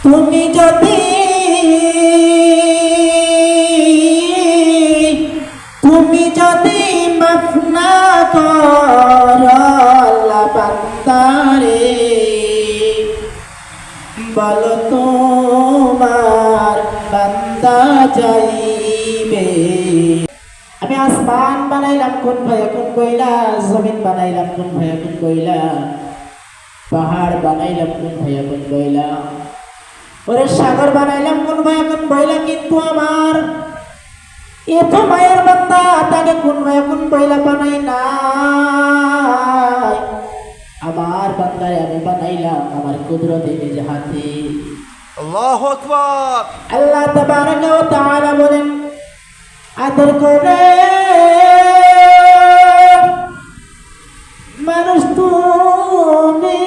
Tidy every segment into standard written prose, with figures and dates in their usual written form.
তুমি যদি মাফ না করো আল্লাহ বান্দারে, বলো তোমার বান্দা যাইবে। আমি আসমান বানাইলাম কোন ফায়াকুন কইলা, জমিন বানাইলাম কোন ফায়াকুন কইলা, পাহাড় বানাইলাম কোন ফায়াকুন কইলা, ওরে সাগর বানাইলাম কোন ফায়াকুন কইলা, কিন্তু আমার এত মায়ের বান্দা তাকে কোন ফায়াকুন কইলা বানাই নাই। আমার বান্দারে আমি বানাইলাম আমার কুদরতে নিজ হাতে। আল্লাহু আকবার। আল্লাহ তাবারাকা ওয়া তাআলা বলেন, আদর করে মানুষ তুমি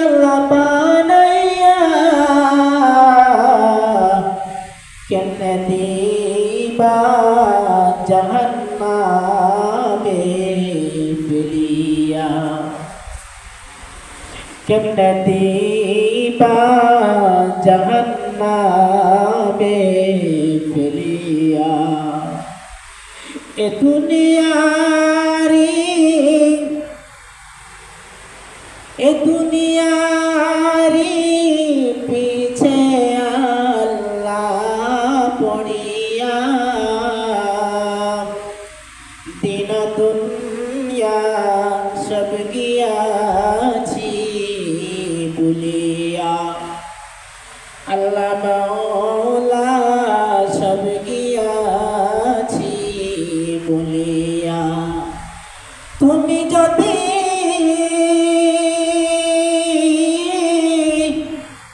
আল্লাহ বানাইয়া কেমনে দিবা জাহান্নামে ফেলিয়া, কেমনে দিবা জাহান্নামে ফেলিয়া। এ দুনিয়ারি পিছে আল্লাহ পড়িয়া, দিন দুনিয়া সব গিয়াছি ভুলিয়া, আল্লাহ মাওলা সব গিয়াছি ভুলিয়া।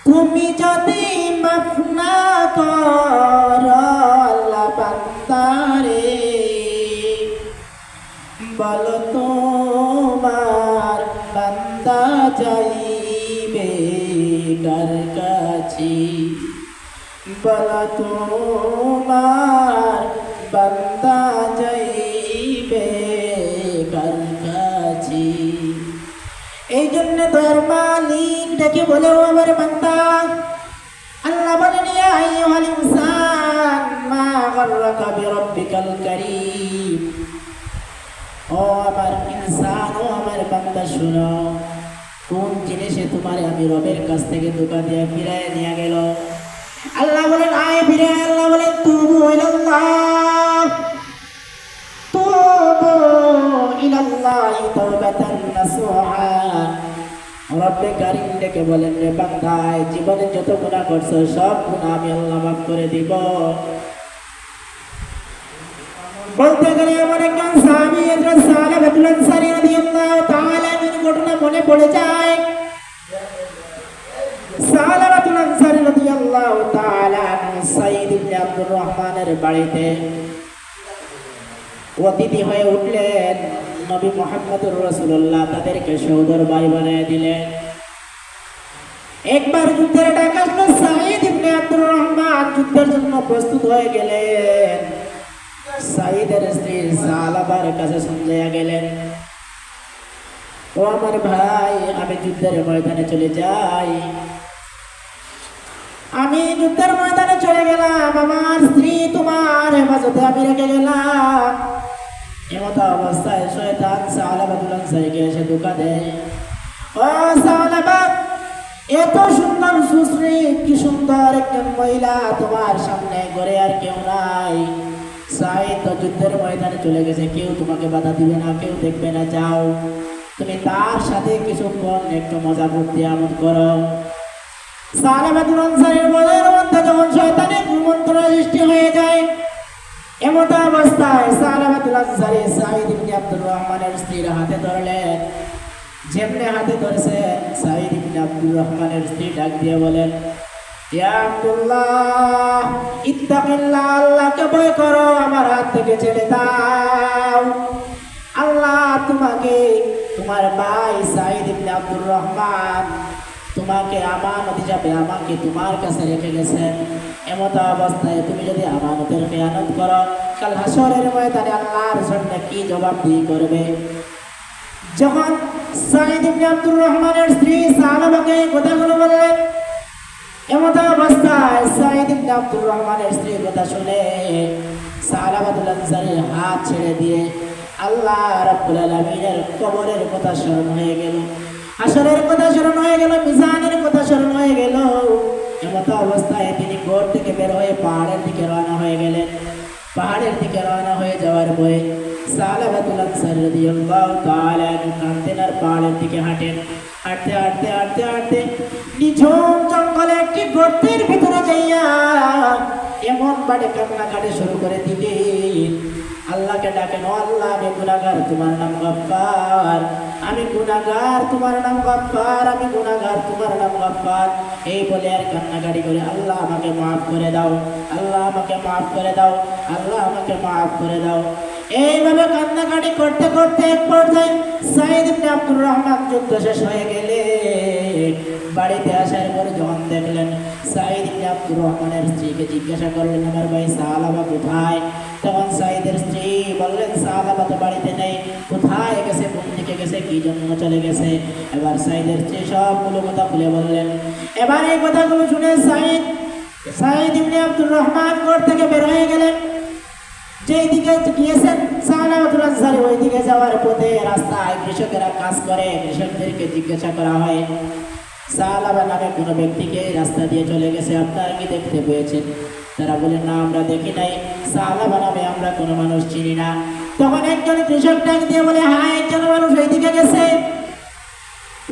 তুমি যদি মাফ না করো আল্লাহ বান্দারে, বলো তোমার বান্দা যাইবে কার কাছে, বলো তোমার বান্দা যাইবে কার কাছে। এই জন্য তোর মালিক ডেকে বলে, ও আমার বান্দা, আল্লাহ বলেন, ইয়া আইয়ুহাল ইনসান মা গাররাকা বিরাব্বিকাল কারীম। ও আমার ইনসান, ও আমার বান্দা, শুনো, কোন জিনিসে তোমারে আমি রবের কাছ থেকে ধোঁকা দিয়ে ফিরায় নিয়ে গেল। আল্লাহ বলেন, আয় ফিরে। আল্লাহ বলেন, তুবু ইলাল্লাহ, তুবু ইলাল্লাহি তাওবাতান নাসুহা। রব্বে কারীম ডেকে বলেন, রে বান্দা, জীবনে যত গুনাহ করছো সব গুনাহ আমি আল্লাহ মাফ করে দিব। বলতে গেলে এমন একজন সাহাবী হযরত সালাবাতুল আনসারী রাদিয়াল্লাহু তাআলা এর ঘটনা মনে পড়ে যায়। সালাবাতুল আনসারী রাদিয়াল্লাহু তাআলা সাইদ ইবনে আব্দুর রহমানের বাড়িতে অতিথি হয়ে উঠলেন। নবী মুহাম্মদুর রাসূলুল্লাহ তাদেরকে সহোদর ভাই বানিয়ে দিলেন। একবার যুদ্ধের ডাক আসলো, সাইদ ইবনে আব্দুর রহমান যুদ্ধের জন্য প্রস্তুত হয়ে গেলেন। সাইদের স্ত্রী সালাবার কাছে শুনতে গেলেন, ও আমার ভাই, আমি যুদ্ধের ময়দানে চলে যাই। আমি যুদ্ধের ময়দানে চলে গেলাম, আমার স্ত্রী তোমার হেফাজতে আমি রেখে গেলাম। এমত অবস্থায় শয়তান সালাবাতুল আনসারীকে এসে ধোঁকা দেয়। ও সালাবা, এত সুন্দর সুশ্রী, কি সুন্দর একজন মহিলা তোমার সামনে, ঘরে আর কেউ নাই। সাইদ তো যুদ্ধের ময়দানে চলে গেছে, কেউ তোমাকে বাধা দিবে না, কেউ দেখবে না, যাও তুমি তার সাথে কিছুক্ষণ একটু মজা করতে আমোদ করো। সালাবাতুল আনসারীর মনের মধ্যে যখন শয়তানের কুমন্ত্র সৃষ্টি হয়ে যায়, এমত অবস্থায় সালাবাতুল আনসারী সাইদ ইবনে আব্দুর রহমানের স্ত্রীর হাতে ধরলেন। যেমনে হাতে ধরেছে, সাইদ ইবনে আব্দুর রহমানের স্ত্রী ডাক দিয়ে বলেন, ইয়া আব্দুল্লাহ, ইত্তাকিল্লাহ, আল্লাহকে ভয় করো, আমার হাত থেকে ছেড়ে দাও। আল্লাহ তোমাকে, তোমার ভাই সাইদ ইবনে আব্দুর রহমান তোমাকে আমানত হিসাবে আমাকে তোমার কাছে রেখে গেছেন। এমত অবস্থায় তুমি যদি আমানতের খেয়ানত করো, কাল হাসরের ময়দানে আল্লাহর সামনে কি জবাবদিহি করবে? যখন সাইদ ইবনে আব্দুর রহমানের স্ত্রী সালামাকে কথাগুলো বললেন, এমত অবস্থায় সাঈদ ইবনে আব্দুর রহমানের স্ত্রীর কথা শুনে সালাবাতুল আনসারীর হাত ছেড়ে দিয়ে আল্লাহ রাব্বুল আলামিনের কবরের কথা স্মরণ হয়ে গেল, হাসরের কথা স্মরণ হয়ে গেল, মিজানের কথা স্মরণ হয়ে গেল। এমত অবস্থায় তিনি ঘর থেকে বের হয়ে পাহাড়ের দিকে রওনা হয়ে গেলেন। পাহাড়ের দিকে রওনা হয়ে যাওয়ার পরে সালাবাতুল আনসারী রাদিয়াল্লাহু তাআলা কাঁদতেন আর পাহাড়ের দিকে হাঁটেন। হাঁটতে হাঁটতে হাঁটতে হাঁটতে নিঝুম জঙ্গলে একটি গর্তের ভিতরে যাইয়া এমন বাড়ি কান্নাকাটি শুরু করে দিলেন। আল্লাহকে ডাকেন, ও আল্লাহ, আমি গুনাহগার, তোমার নাম গফফার, আমি গুনাহগার, তোমার নাম গফফার, আমি গুনাহগার, তোমার নাম গফফার। এই বলে আর কান্নাকাটি করে, আল্লাহ আমাকে মাফ করে দাও, আল্লাহ আমাকে মাফ করে দাও, আল্লাহ আমাকে মাফ করে দাও। এইভাবে কান্নাকাটি করতে করতে এক পর্যায়ে সাঈদ ইবনে আব্দুর রহমান যুদ্ধ শেষ হয়ে গেলে বাড়িতে আসার পরে যখন দেখলেন, সাঈদ ইবনে আব্দুর রহমানের স্ত্রীকে জিজ্ঞাসা করলেন, আমার ভাই সালাবা কোথায়? তখন সাঈদের স্ত্রী বললেন, সালাবা তো বাড়িতে নেই, কোথায় গেছে, কোন দিকে গেছে, কি জন্য চলে গেছে। এবার সাঈদের স্ত্রী সবগুলো কথা খুলে বললেন। এবার এই কথাগুলো শুনে সাঈদ ইবনে আব্দুর রহমান ঘর থেকে বের হয়ে গেলেন। যেই দিকে গিয়েছেন সালাবাতুল আনসারী, ওই দিকে যাওয়ার পথে রাস্তায় কৃষকেরা কাজ করে, কৃষকদেরকে জিজ্ঞাসা করা হয়, সালাবা নামে কোনো ব্যক্তিকে রাস্তা দিয়ে চলে গেছে, আপনারা কি দেখতে পেয়েছেন? তারা বলেন, না, আমরা দেখি নাই, সালাবা নামে আমরা কোনো মানুষ চিনি না। তখন একজন কৃষক ডাক দিয়ে বলে, হ্যাঁ, একজন মানুষ ওই দিকে গেছে।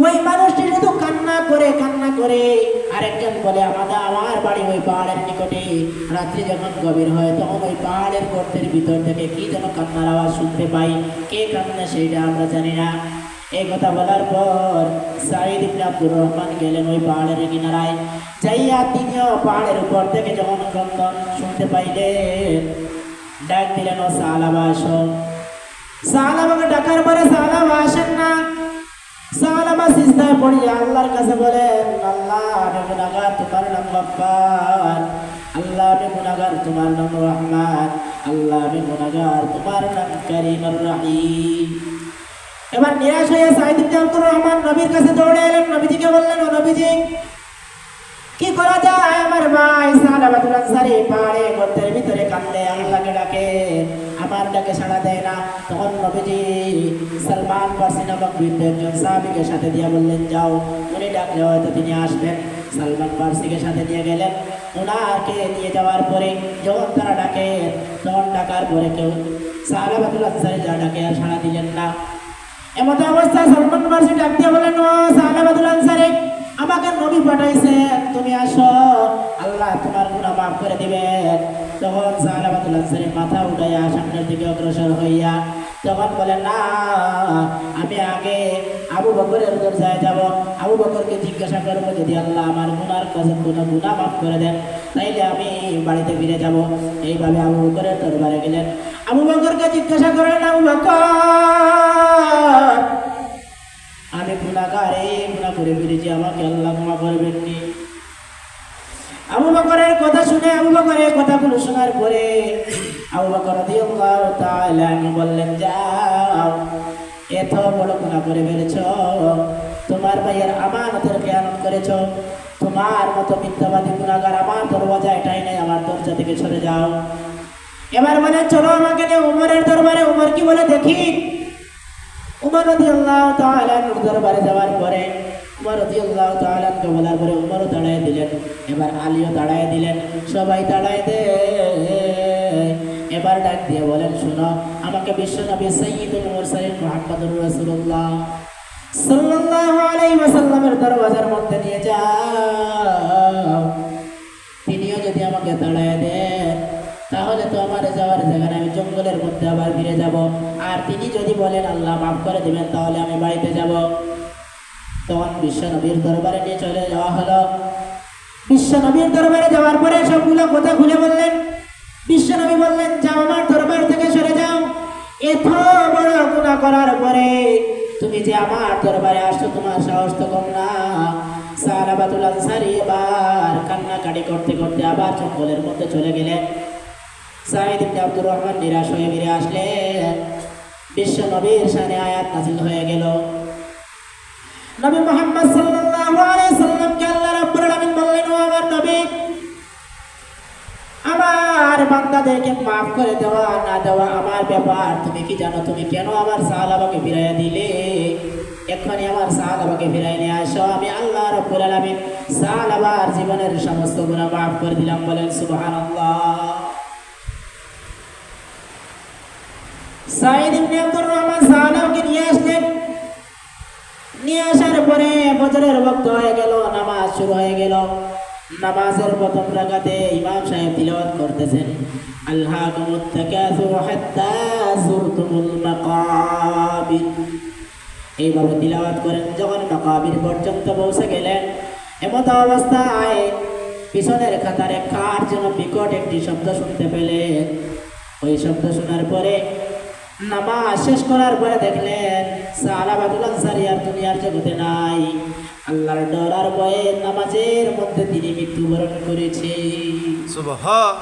ওই মানুষটি শুধু কান্না করে আরেকজন বলে, আমার বাড়ি ওই পাহাড়ের নিকটে। রাত্রি যখন গভীর হয় তখন ওই পাহাড়ের গর্তের ভিতর থেকে কি যেন কান্নার আওয়াজ শুনতে পাই, কে কান্না সেইটা আমরা জানি না। এই কথা বলার পর সাঈদ ইবনে আব্দুর রহমান গেলেন ওই পাহাড়ের কিনারায়। যাইয়া তিনিও পাহাড়ের উপর থেকে যখন ক্রন্দন শুনতে পাইলেন, ডাক দিলেন, ও সালাবা আসো। সালাবাকে ডাকার পরে সালাবা আসেন না। সালাবা সিজদায় পড়িয়া আল্লাহর কাছে বলেন, আল্লাহ, আমি গুনাহগার, তোমার নাম গফফার, আল্লাহ, আমি গুনাহগার, তোমার নাম রহমান, আল্লাহ, আমি গুনাহগার, তোমার নাম কারীমুর রহিম। এবার নিরাশ হয়ে সাঈদ ইবনে আব্দুর রহমান নবীর কাছে দৌড়ে এলেন। নবীজিকে বললেন, ও নবীজি, কি করা যায়? আমার ভাই সালাবাতুল আনসারী পাহাড়ে গর্তের ভিতরে কান্দে, আল্লাহকে ডাকে, আমার ডাকে সাড়া দেয় না। তখন নবীজি সালমান ফারসি নামক বৃদ্ধ একজন সাহাবীকে সাথে দিয়ে বললেন, যাও, উনি ডাকলে হয়তো তিনি আসবেন। সালমান ফারসিকে সাথে নিয়ে গেলেন। ওনাকে নিয়ে যাওয়ার পরে যখন তারা ডাকে, তখন ডাকার পরে কেউ সালাবাতুল আনসারী যা ডাকে আর সাড়া দিলেন না। এমত অবস্থায় সালমান ফারসি ডাক দিয়ে বলেন, ও সালাবাতুল আনসারী, আমাকে নবী পাঠাইছেন, তুমি আসো, আল্লাহ তোমার গুনাহ মাফ করে দিবেন। তখন সালাবাতুল আনসারী মাথা উঠাইয়া সামনের দিকে অগ্রসর হইয়া তখন বলেন, না, আমি আগে আবু বকরের দরজায় যাব, আবু বকরকে জিজ্ঞাসা করবো, যদি আল্লাহ আমার গুনার কাছে কোনো গুনাহ মাফ করে দেন তাইলে আমি বাড়িতে ফিরে যাব। এইভাবে আবু বকরের দরবারে গেলেন। আবু বকরকে জিজ্ঞাসা করেন, আবু বকর, আমি গুনাহগার, এই গুনাহ করে ফিরেছি, আমাকে আল্লাহ ক্ষমা করবেননি? আবু বকরের কথা শুনে, আবু বকরের কথাগুলো শোনার পরে আবু বকর রাদিয়াল্লাহু তাআলা আনহু বললেন, যাও, এত বড় গুনাহ করে ফেলেছো, তোমার ভাইয়ের আমানতের খেয়ানত করেছো, তোমার মতো মিথ্যাবাদী গুনাহগার আমার দরওয়াজায় এটাই নেই, আমার দরজা থেকে সরে যাও। এবার বলে, চলো আমাকে নিয়ে উমরের দরবারে। উমর কি বলে দেখি। উমর রাদিয়াল্লাহু তাআলা আনহুর দরবারে যাওয়ার পরে উমর রাদিয়াল্লাহু তাআলা আনহু বলার পরে উমরও দাঁড়ায় দিলেন। এবার আলীও দাঁড়ায় দিলেন, সবাই দাঁড়ায় দে। এবার ডাক দিয়ে বলেন, শোনো, আমাকে বিশ্বনবী সাইয়্যিদুল মুরসালিন মুহাম্মদুর রাসূলুল্লাহ সাল্লাল্লাহু আলাইহি ওয়াসাল্লামের দরওয়াজার মধ্যে নিয়ে যাও। তিনিও যদি আমাকে দাঁড়ায় দেন তাহলে তো আমার যাওয়ার জায়গায় আমি জঙ্গলের মধ্যে আবার ফিরে যাব। আর তিনি যদি বলেন আল্লাহ মাফ করে দিবেন তাহলে আমি বাড়িতে যাব। তখন বিশ্বনবীর দরবারে নিয়ে চলে যাওয়া হলো। বিশ্বনবীর দরবারে যাওয়ার পরে সবগুলো কথা খুলে বললেন। বিশ্বনবী বললেন, যাও, আমার দরবার থেকে সরে যাও, এত বড় গুনাহ করার পরে তুমি যে আমার দরবারে আসছো, তোমার সাহস তো কম না। সালাবাতুল আনসারী এবার কান্নাকাটি করতে করতে আবার জঙ্গলের মধ্যে চলে গেলেন। সাঈদ ইবনে আব্দুর রহমান নিরাশ হয়ে ফিরে আসলেন। বিশ্বনবীর শানে আয়াত নাযিল হয়ে গেল। নবী মুহাম্মদ সাল্লাল্লাহু আলাইহি সাল্লামকে আল্লাহ রাব্বুল আলামিন বললেন, ও আমার বান্দাদেরকে মাফ করে দেওয়া না দেওয়া আমার ব্যাপার। তুমি কি জানো তুমি কেন আমার সাহাবাকে ফিরাইয়া দিলে? এক্ষুনি আমার সাহাবাকে ফিরাই নিয়ে আসো, আমি আল্লাহ রাব্বুল আলামিন সাহাবার জীবনের সমস্ত গুনাহ মাফ করে দিলাম। বলেন সুবহানাল্লাহ। সাঈদ ইবনে আব্দুর রহমান সাহাবাকে নিয়ে আসলেন। নিয়ে আসার পরে ফজরের ওয়াক্ত হয়ে গেল, নামাজ শুরু হয়ে গেল। নামাজের প্রথম রাকাতে ইমাম সাহেব তিলাওয়াত করতেছেন, আলহাকুমুত তাকাসুর হাত্তা যুরতুমুল মাকাবির। এইভাবে তিলাওয়াত করেন। যখন মাকাবির পর্যন্ত পৌঁছে গেলেন, এমত অবস্থায় পিছনের কাতারে কার যেন বিকট একটি শব্দ শুনতে পেলেন। ওই শব্দ শোনার পরে নামাজ শেষ করার পরে দেখলেন সাহাবাতুল আনসারী আর দুনিয়ার জগতে নাই। আল্লাহর ডর আর ভয়ে নামাজের মধ্যে তিনি মৃত্যুবরণ করেছে। সুবহান